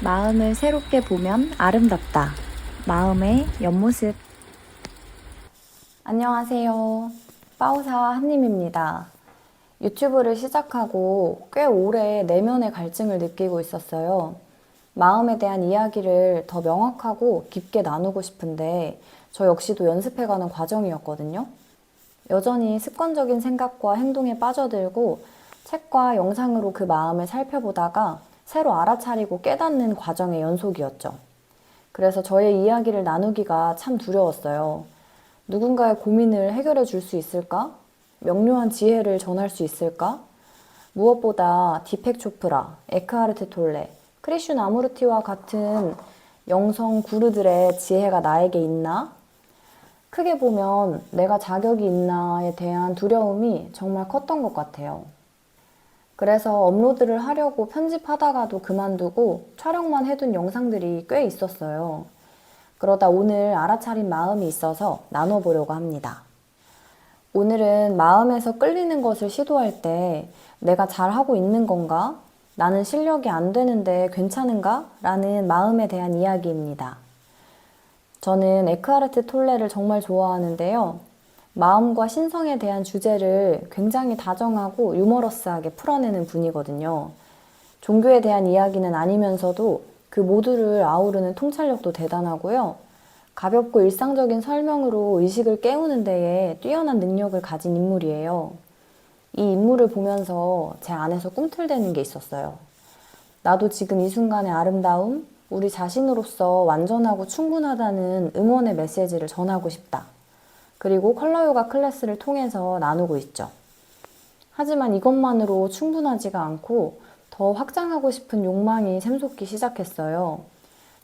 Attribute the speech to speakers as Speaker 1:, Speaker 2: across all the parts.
Speaker 1: 마음을 새롭게 보면 아름답다. 마음의 옆모습. 안녕하세요. 빠우사 한님입니다. 유튜브를 시작하고 꽤 오래 내면의 갈증을 느끼고 있었어요. 마음에 대한 이야기를 더 명확하고 깊게 나누고 싶은데 저 역시도 연습해가는 과정이었거든요. 여전히 습관적인 생각과 행동에 빠져들고 책과 영상으로 그 마음을 살펴보다가 새로 알아차리고 깨닫는 과정의 연속이었죠. 그래서 저의 이야기를 나누기가 참 두려웠어요. 누군가의 고민을 해결해 줄 수 있을까? 명료한 지혜를 전할 수 있을까? 무엇보다 디펙 초프라, 에크하르트 톨레, 크리슈 나무르티와 같은 영성 구루들의 지혜가 나에게 있나? 크게 보면 내가 자격이 있나에 대한 두려움이 정말 컸던 것 같아요. 그래서 업로드를 하려고 편집하다가도 그만두고 촬영만 해둔 영상들이 꽤 있었어요. 그러다 오늘 알아차린 마음이 있어서 나눠보려고 합니다. 오늘은 마음에서 끌리는 것을 시도할 때 내가 잘하고 있는 건가? 나는 실력이 안 되는데 괜찮은가? 라는 마음에 대한 이야기입니다. 저는 에크하르트 톨레를 정말 좋아하는데요. 마음과 신성에 대한 주제를 굉장히 다정하고 유머러스하게 풀어내는 분이거든요. 종교에 대한 이야기는 아니면서도 그 모두를 아우르는 통찰력도 대단하고요. 가볍고 일상적인 설명으로 의식을 깨우는 데에 뛰어난 능력을 가진 인물이에요. 이 인물을 보면서 제 안에서 꿈틀대는 게 있었어요. 나도 지금 이 순간의 아름다움, 우리 자신으로서 완전하고 충분하다는 응원의 메시지를 전하고 싶다. 그리고 컬러 요가 클래스를 통해서 나누고 있죠. 하지만 이것만으로 충분하지가 않고 더 확장하고 싶은 욕망이 샘솟기 시작했어요.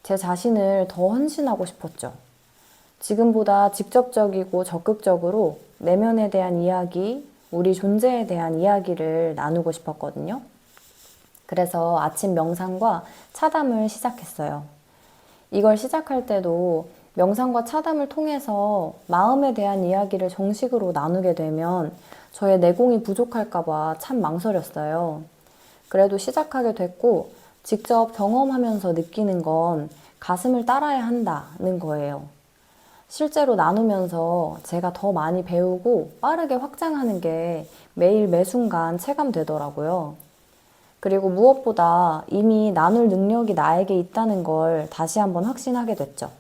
Speaker 1: 제 자신을 더 헌신하고 싶었죠. 지금보다 직접적이고 적극적으로 내면에 대한 이야기, 우리 존재에 대한 이야기를 나누고 싶었거든요. 그래서 아침 명상과 차담을 시작했어요. 이걸 시작할 때도 명상과 차담을 통해서 마음에 대한 이야기를 정식으로 나누게 되면 저의 내공이 부족할까봐 참 망설였어요. 그래도 시작하게 됐고 직접 경험하면서 느끼는 건 가슴을 따라야 한다는 거예요. 실제로 나누면서 제가 더 많이 배우고 빠르게 확장하는 게 매일 매순간 체감되더라고요. 그리고 무엇보다 이미 나눌 능력이 나에게 있다는 걸 다시 한번 확신하게 됐죠.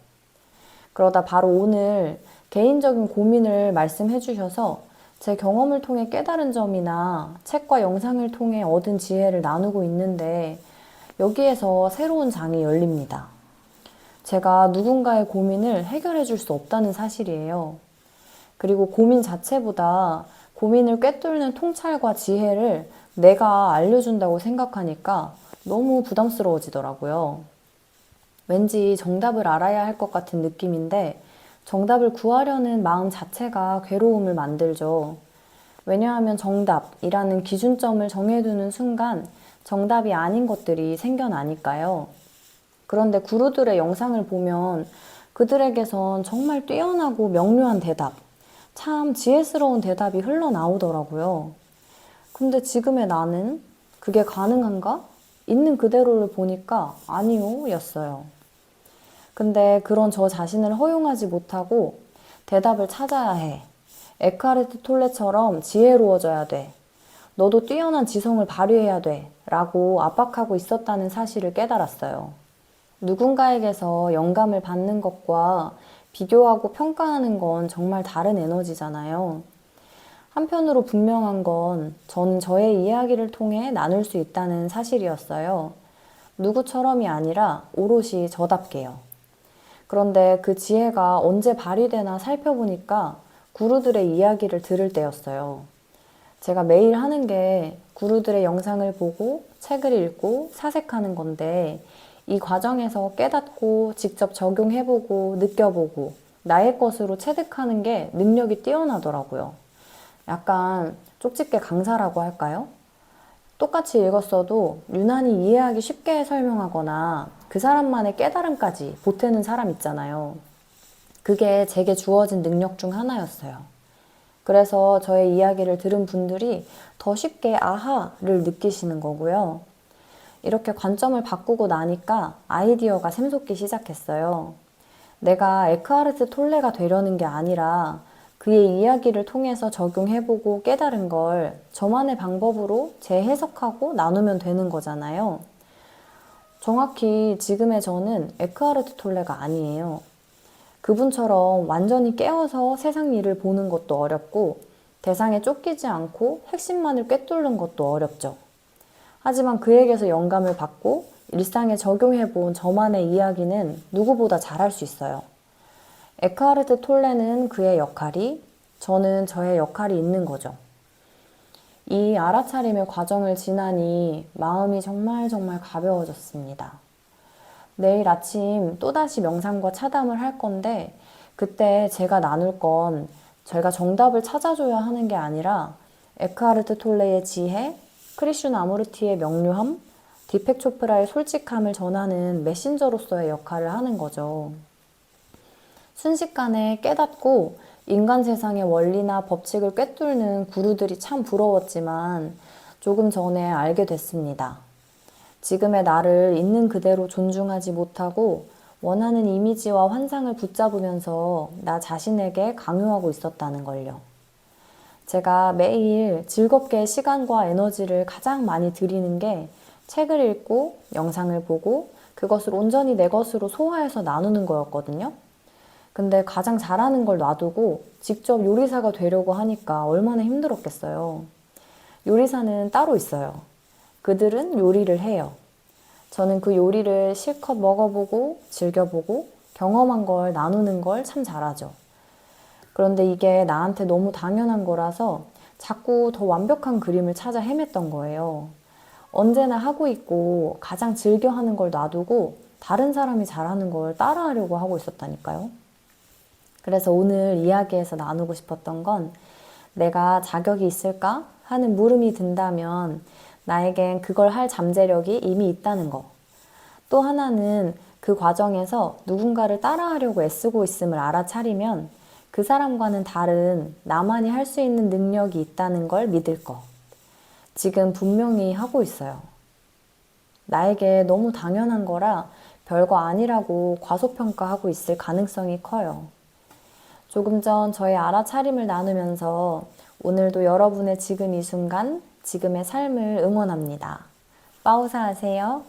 Speaker 1: 그러다 바로 오늘 개인적인 고민을 말씀해 주셔서 제 경험을 통해 깨달은 점이나 책과 영상을 통해 얻은 지혜를 나누고 있는데 여기에서 새로운 장이 열립니다. 제가 누군가의 고민을 해결해 줄 수 없다는 사실이에요. 그리고 고민 자체보다 고민을 꿰뚫는 통찰과 지혜를 내가 알려준다고 생각하니까 너무 부담스러워지더라고요. 왠지 정답을 알아야 할 것 같은 느낌인데 정답을 구하려는 마음 자체가 괴로움을 만들죠. 왜냐하면 정답이라는 기준점을 정해두는 순간 정답이 아닌 것들이 생겨나니까요. 그런데 구루들의 영상을 보면 그들에게선 정말 뛰어나고 명료한 대답, 참 지혜스러운 대답이 흘러나오더라고요. 근데 지금의 나는 그게 가능한가? 있는 그대로를 보니까 아니요 였어요. 근데 그런 저 자신을 허용하지 못하고 대답을 찾아야 해. 에크하르트 톨레처럼 지혜로워져야 돼. 너도 뛰어난 지성을 발휘해야 돼. 라고 압박하고 있었다는 사실을 깨달았어요. 누군가에게서 영감을 받는 것과 비교하고 평가하는 건 정말 다른 에너지잖아요. 한편으로 분명한 건 저는 저의 이야기를 통해 나눌 수 있다는 사실이었어요. 누구처럼이 아니라 오롯이 저답게요. 그런데 그 지혜가 언제 발휘되나 살펴보니까 구루들의 이야기를 들을 때였어요. 제가 매일 하는 게 구루들의 영상을 보고 책을 읽고 사색하는 건데 이 과정에서 깨닫고 직접 적용해보고 느껴보고 나의 것으로 체득하는 게 능력이 뛰어나더라고요. 약간 쪽집게 강사라고 할까요? 똑같이 읽었어도 유난히 이해하기 쉽게 설명하거나 그 사람만의 깨달음까지 보태는 사람 있잖아요. 그게 제게 주어진 능력 중 하나였어요. 그래서 저의 이야기를 들은 분들이 더 쉽게 아하를 느끼시는 거고요. 이렇게 관점을 바꾸고 나니까 아이디어가 샘솟기 시작했어요. 내가 에크하르트 톨레가 되려는 게 아니라 그의 이야기를 통해서 적용해보고 깨달은 걸 저만의 방법으로 재해석하고 나누면 되는 거잖아요. 정확히 지금의 저는 에크하르트 톨레가 아니에요. 그분처럼 완전히 깨어서 세상 일을 보는 것도 어렵고 대상에 쫓기지 않고 핵심만을 꿰뚫는 것도 어렵죠. 하지만 그에게서 영감을 받고 일상에 적용해본 저만의 이야기는 누구보다 잘할 수 있어요. 에크하르트 톨레는 그의 역할이, 저는 저의 역할이 있는 거죠. 이 알아차림의 과정을 지나니 마음이 정말 가벼워졌습니다. 내일 아침 또다시 명상과 차담을 할 건데 그때 제가 나눌 건 제가 정답을 찾아줘야 하는 게 아니라 에크하르트 톨레의 지혜, 크리슈나무르티의 명료함, 디펙 초프라의 솔직함을 전하는 메신저로서의 역할을 하는 거죠. 순식간에 깨닫고 인간 세상의 원리나 법칙을 꿰뚫는 구루들이 참 부러웠지만 조금 전에 알게 됐습니다. 지금의 나를 있는 그대로 존중하지 못하고 원하는 이미지와 환상을 붙잡으면서 나 자신에게 강요하고 있었다는 걸요. 제가 매일 즐겁게 시간과 에너지를 가장 많이 들이는 게 책을 읽고 영상을 보고 그것을 온전히 내 것으로 소화해서 나누는 거였거든요. 근데 가장 잘하는 걸 놔두고 직접 요리사가 되려고 하니까 얼마나 힘들었겠어요. 요리사는 따로 있어요. 그들은 요리를 해요. 저는 그 요리를 실컷 먹어보고 즐겨보고 경험한 걸 나누는 걸 참 잘하죠. 그런데 이게 나한테 너무 당연한 거라서 자꾸 더 완벽한 그림을 찾아 헤맸던 거예요. 언제나 하고 있고 가장 즐겨 하는 걸 놔두고 다른 사람이 잘하는 걸 따라하려고 하고 있었다니까요. 그래서 오늘 이야기에서 나누고 싶었던 건 내가 자격이 있을까 하는 물음이 든다면 나에겐 그걸 할 잠재력이 이미 있다는 거. 또 하나는 그 과정에서 누군가를 따라하려고 애쓰고 있음을 알아차리면 그 사람과는 다른 나만이 할 수 있는 능력이 있다는 걸 믿을 거. 지금 분명히 하고 있어요. 나에게 너무 당연한 거라 별거 아니라고 과소평가하고 있을 가능성이 커요. 조금 전 저의 알아차림을 나누면서 오늘도 여러분의 지금 이 순간, 지금의 삶을 응원합니다. 빠우사 하세요.